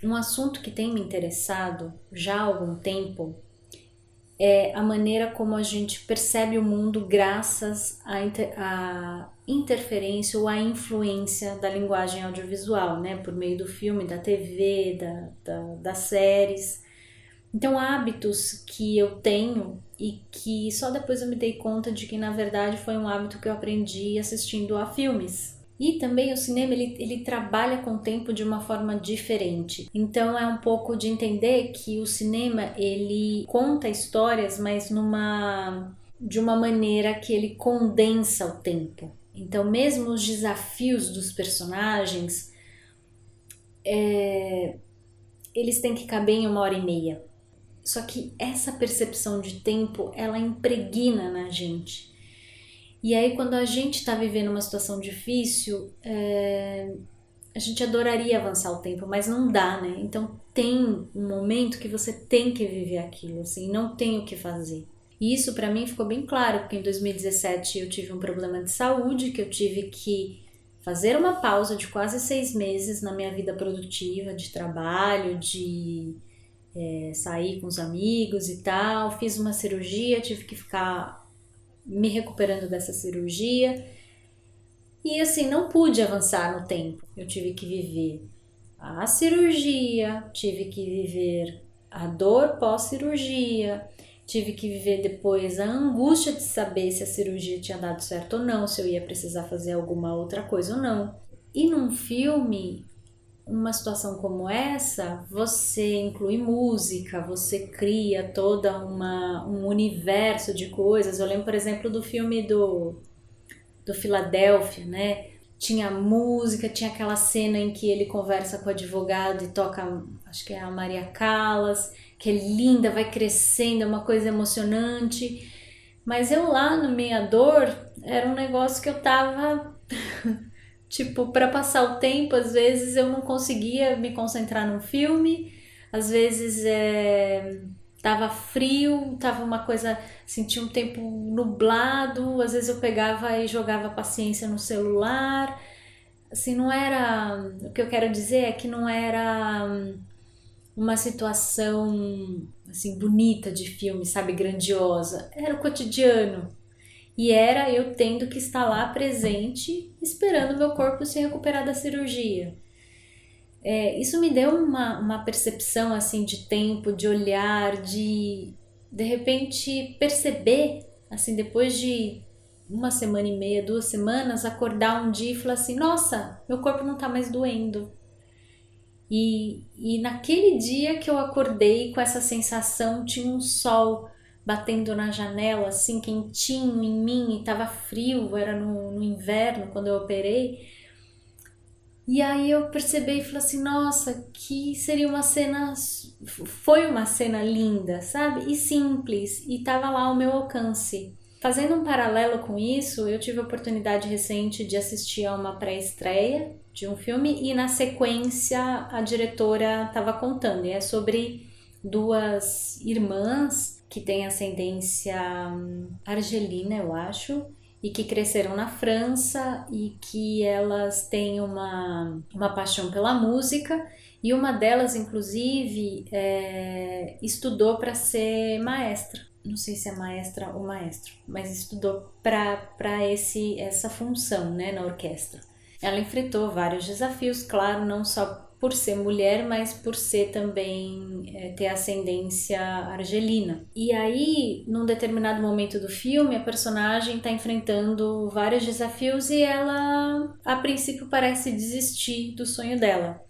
Um assunto que tem me interessado já há algum tempo é a maneira como a gente percebe o mundo graças à interferência ou à influência da linguagem audiovisual, né? Por meio do filme, da TV, das séries. Então, hábitos que eu tenho e que só depois eu me dei conta de que, na verdade, foi um hábito que eu aprendi assistindo a filmes. E também o cinema, ele trabalha com o tempo de uma forma diferente. Então, é um pouco de entender que o cinema, ele conta histórias, mas de uma maneira que ele condensa o tempo. Então, mesmo os desafios dos personagens, eles têm que caber em 1h30. Só que essa percepção de tempo, ela impregna na gente. E aí, quando a gente está vivendo uma situação difícil, a gente adoraria avançar o tempo, mas não dá, né? Então, tem um momento que você tem que viver aquilo, assim, não tem o que fazer. E isso, para mim, ficou bem claro, porque em 2017 eu tive um problema de saúde, que eu tive que fazer uma pausa de quase 6 meses na minha vida produtiva, de trabalho, de sair com os amigos e tal. Fiz uma cirurgia, tive que ficar me recuperando dessa cirurgia e assim, não pude avançar no tempo. Eu tive que viver a cirurgia, tive que viver a dor pós-cirurgia, tive que viver depois a angústia de saber se a cirurgia tinha dado certo ou não, se eu ia precisar fazer alguma outra coisa ou não. E num filme, uma situação como essa, você inclui música, você cria toda um universo de coisas. Eu lembro, por exemplo, do filme do Filadélfia, né? Tinha música, tinha aquela cena em que ele conversa com o advogado e toca, acho que é a Maria Callas, que é linda, vai crescendo, é uma coisa emocionante. Mas eu lá no Minha Dor, era um negócio que eu tava tipo, para passar o tempo, às vezes eu não conseguia me concentrar num filme, às vezes tava frio, tava uma coisa, sentia um tempo nublado, às vezes eu pegava e jogava paciência no celular. Assim, não era. O que eu quero dizer é que não era uma situação assim bonita de filme, sabe, grandiosa. Era o cotidiano. E era eu tendo que estar lá presente, esperando meu corpo se recuperar da cirurgia. Isso me deu uma percepção assim de tempo, de olhar, de repente perceber, assim, depois de 1 semana e meia, 2 semanas, acordar um dia e falar assim, nossa, meu corpo não tá mais doendo. E naquele dia que eu acordei com essa sensação, tinha um sol batendo na janela, assim, quentinho em mim, e tava frio, era no inverno quando eu operei. E aí eu percebi e falei assim, nossa, que seria uma cena, foi uma cena linda, sabe? E simples, e tava lá ao meu alcance. Fazendo um paralelo com isso, eu tive a oportunidade recente de assistir a uma pré-estreia de um filme e na sequência a diretora estava contando, e é sobre duas irmãs que têm ascendência argelina, eu acho, e que cresceram na França e que elas têm uma paixão pela música e uma delas, inclusive, estudou para ser maestra. Não sei se é maestra ou maestro, mas estudou para essa função, né, na orquestra. Ela enfrentou vários desafios, claro, não só por ser mulher, mas por ser também ter ascendência argelina. E aí, num determinado momento do filme, a personagem está enfrentando vários desafios e ela, a princípio, parece desistir do sonho dela.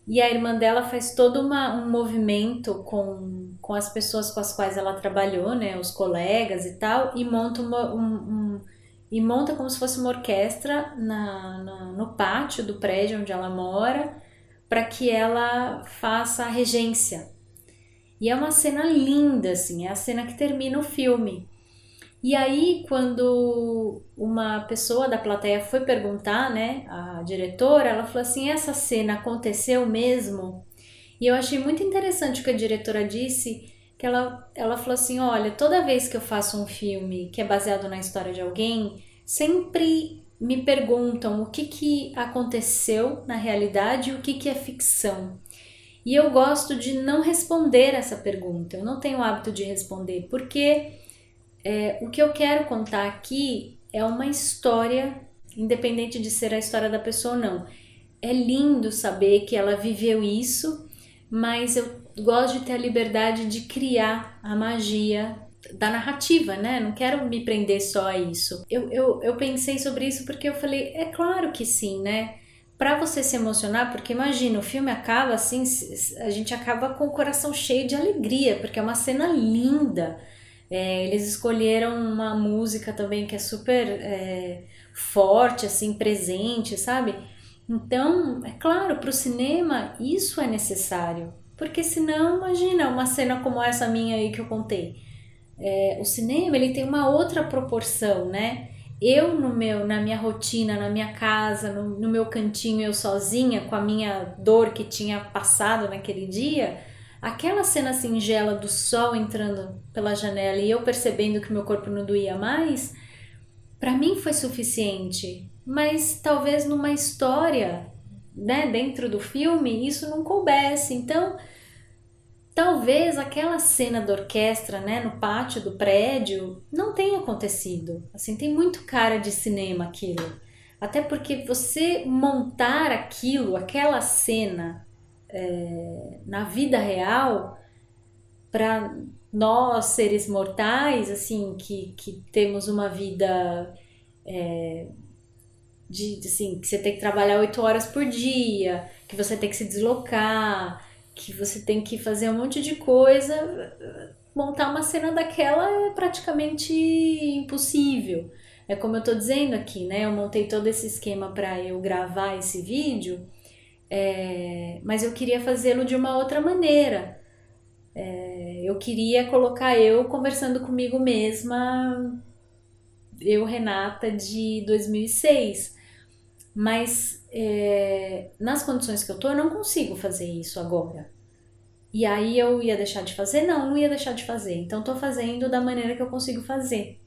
E a irmã dela faz todo um movimento com as pessoas com as quais ela trabalhou, né, os colegas e tal, e monta e monta como se fosse uma orquestra no pátio do prédio onde ela mora, para que ela faça a regência. E é uma cena linda, assim, é a cena que termina o filme. E aí, quando uma pessoa da plateia foi perguntar, né, a diretora, ela falou assim, essa cena aconteceu mesmo? E eu achei muito interessante o que a diretora disse, que ela falou assim, olha, toda vez que eu faço um filme que é baseado na história de alguém, sempre me perguntam o que aconteceu na realidade e o que é ficção. E eu gosto de não responder essa pergunta, eu não tenho o hábito de responder, porque o que eu quero contar aqui é uma história, independente de ser a história da pessoa ou não. É lindo saber que ela viveu isso, mas eu gosto de ter a liberdade de criar a magia da narrativa, né? Não quero me prender só a isso. Eu pensei sobre isso porque eu falei, é claro que sim, né? Pra você se emocionar, porque imagina, o filme acaba assim, a gente acaba com o coração cheio de alegria, porque é uma cena linda. Eles escolheram uma música também que é super forte, assim, presente, sabe? Então, é claro, para o cinema isso é necessário, porque senão, imagina, uma cena como essa minha aí que eu contei. O cinema ele tem uma outra proporção, né? Eu na minha rotina, na minha casa, no meu cantinho, eu sozinha, com a minha dor que tinha passado naquele dia, aquela cena singela do sol entrando pela janela e eu percebendo que meu corpo não doía mais, para mim foi suficiente. Mas talvez numa história, né, dentro do filme, isso não coubesse. Então, talvez aquela cena da orquestra, né, no pátio do prédio, não tenha acontecido. Assim, tem muito cara de cinema aquilo. Até porque você montar aquilo, aquela cena na vida real, para nós seres mortais, assim, que temos uma vida assim, que você tem que trabalhar 8 horas por dia, que você tem que se deslocar, que você tem que fazer um monte de coisa, montar uma cena daquela é praticamente impossível. É como eu tô dizendo aqui, né? Eu montei todo esse esquema para eu gravar esse vídeo, mas eu queria fazê-lo de uma outra maneira. Eu queria colocar eu conversando comigo mesma, eu, Renata, de 2006. Mas nas condições que eu tô, eu não consigo fazer isso agora. E aí eu ia deixar de fazer? Não ia deixar de fazer. Então tô fazendo da maneira que eu consigo fazer.